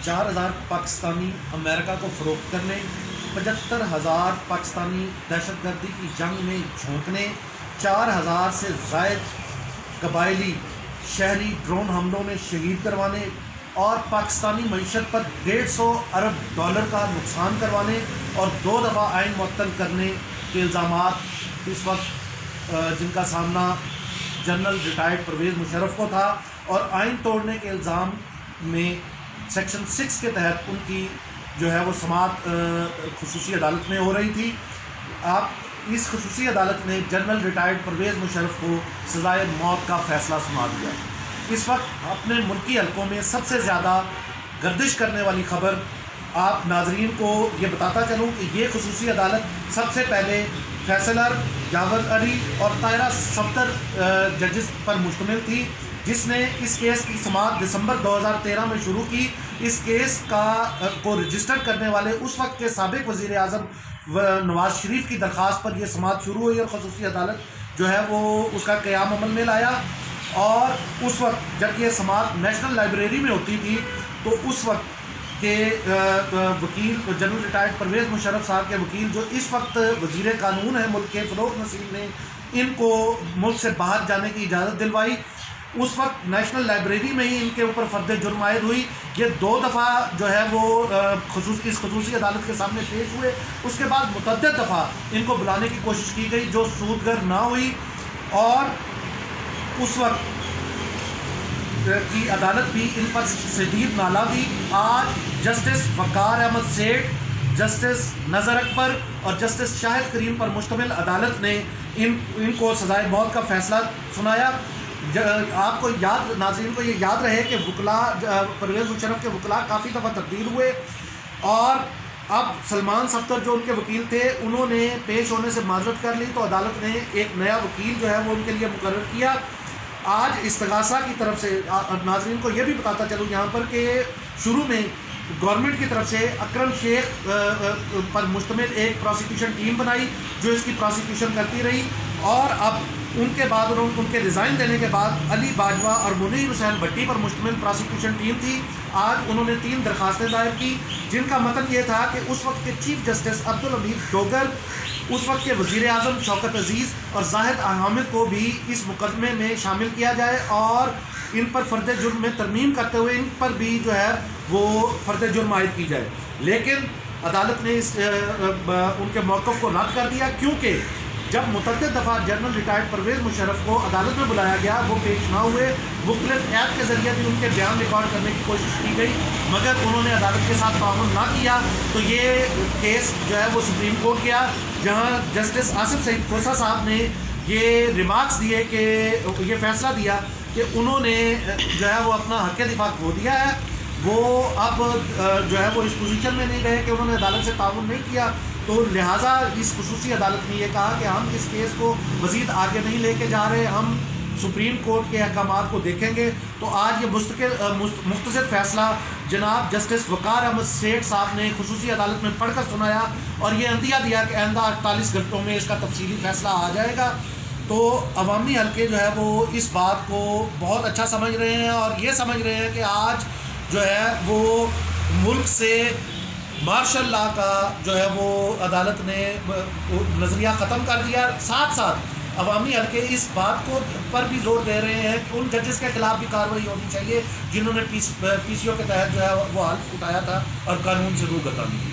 4,000 پاکستانی امریکہ کو فروخت کرنے، 75,000 پاکستانی دہشت گردی کی جنگ میں جھونکنے، 4,000 سے زائد قبائلی شہری ڈرون حملوں میں شہید کروانے اور پاکستانی معیشت پر 150 ارب ڈالر کا نقصان کروانے اور 2 دفعہ آئین معطل کرنے کے الزامات اس وقت جن کا سامنا جنرل ریٹائرڈ پرویز مشرف کو تھا، اور آئین توڑنے کے الزام میں سیکشن 6 کے تحت ان کی جو ہے وہ سماعت خصوصی عدالت میں ہو رہی تھی۔ اس خصوصی عدالت نے جنرل ریٹائرڈ پرویز مشرف کو سزائے موت کا فیصلہ سنا دیا۔ اس وقت اپنے ملکی حلقوں میں سب سے زیادہ گردش کرنے والی خبر آپ ناظرین کو یہ بتاتا چلوں کہ یہ خصوصی عدالت سب سے پہلے فیصلر، جاوید علی اور طاہرہ صفدر ججز پر مشتمل تھی، جس نے اس کیس کی سماعت دسمبر 2013 میں شروع کی۔ اس کیس کو رجسٹر کرنے والے اس وقت کے سابق وزیر اعظم نواز شریف کی درخواست پر یہ سماعت شروع ہوئی اور خصوصی عدالت جو ہے وہ اس کا قیام عمل میں لایا۔ اور اس وقت جب یہ سماعت نیشنل لائبریری میں ہوتی تھی تو اس وقت کے وکیل جنرل ریٹائرڈ پرویز مشرف صاحب کے وکیل جو اس وقت وزیر قانون ہیں ملک کے، فروغ نسیم نے ان کو ملک سے باہر جانے کی اجازت دلوائی۔ اس وقت نیشنل لائبریری میں ہی ان کے اوپر فرد جرم عائد ہوئی۔ یہ 2 دفعہ جو ہے وہ اس خصوصی عدالت کے سامنے پیش ہوئے۔ اس کے بعد متعدد دفعہ ان کو بلانے کی کوشش کی گئی جو سودگر نہ ہوئی، اور اس وقت کی عدالت بھی ان پر شدید نالا دی۔ آج جسٹس وقار احمد سیٹھ، جسٹس نظر اکبر اور جسٹس شاہد کریم پر مشتمل عدالت نے ان کو سزائے موت کا فیصلہ سنایا۔ آپ کو ناظرین کو یہ یاد رہے کہ وکلاء پرویز مشرف کے وکلاء کافی دفعہ تبدیل ہوئے، اور اب سلمان صفدر جو ان کے وکیل تھے انہوں نے پیش ہونے سے معذرت کر لی، تو عدالت نے ایک نیا وکیل جو ہے وہ ان کے لیے مقرر کیا۔ آج استغاثہ کی طرف سے ناظرین کو یہ بھی بتاتا چلوں یہاں پر کہ شروع میں گورنمنٹ کی طرف سے اکرم شیخ پر مشتمل ایک پروسیکیوشن ٹیم بنائی جو اس کی پروسیکیوشن کرتی رہی، اور اب ان کے بعد ان کے ریزائن دینے کے بعد علی باجوہ اور منیر حسین بھٹی پر مشتمل پروسیکیوشن ٹیم تھی۔ آج انہوں نے 3 درخواستیں دائر کی، جن کا متن یہ تھا کہ اس وقت کے چیف جسٹس عبدالحمید ڈوگر، اس وقت کے وزیر اعظم شوکت عزیز اور زاہد حامد کو بھی اس مقدمے میں شامل کیا جائے، اور ان پر فرد جرم میں ترمیم کرتے ہوئے ان پر بھی جو ہے وہ فرد جرم عائد کی جائے۔ لیکن عدالت نے ان کے موقف کو رد کر دیا، کیونکہ جب متعدد دفعہ جنرل ریٹائرڈ پرویز مشرف کو عدالت میں بلایا گیا وہ پیش نہ ہوئے۔ مختلف ایپ کے ذریعے بھی ان کے بیان ریکارڈ کرنے کی کوشش کی گئی، مگر انہوں نے عدالت کے ساتھ تعاون نہ کیا، تو یہ کیس جو ہے وہ سپریم کورٹ گیا، جہاں جسٹس آصف سعید کھوسہ صاحب نے یہ ریمارکس دیے کہ یہ فیصلہ دیا کہ انہوں نے جو ہے وہ اپنا حق دفاع کھو دیا ہے، وہ اب جو ہے وہ اس پوزیشن میں نہیں رہے کہ انہوں نے عدالت سے تعاون نہیں کیا، تو لہٰذا اس خصوصی عدالت نے یہ کہا کہ ہم اس کیس کو مزید آگے نہیں لے کے جا رہے، ہم سپریم کورٹ کے احکامات کو دیکھیں گے۔ تو آج یہ مختصر فیصلہ جناب جسٹس وقار احمد سیٹھ صاحب نے خصوصی عدالت میں پڑھ کر سنایا، اور یہ عندیہ دیا کہ آئندہ 48 گھنٹوں میں اس کا تفصیلی فیصلہ آ جائے گا۔ تو عوامی حلقے جو ہے وہ اس بات کو بہت اچھا سمجھ رہے ہیں، اور یہ سمجھ رہے ہیں کہ آج جو ہے وہ ملک سے مارشل لا کا جو ہے وہ عدالت نے نظریہ ختم کر دیا۔ ساتھ ساتھ عوامی حلقے اس بات کو پر بھی زور دے رہے ہیں کہ ان ججز کے خلاف بھی کارروائی ہونی چاہیے جنہوں نے پی سی او کے تحت جو ہے وہ حلف اٹھایا تھا اور قانون سے روگردانی کی۔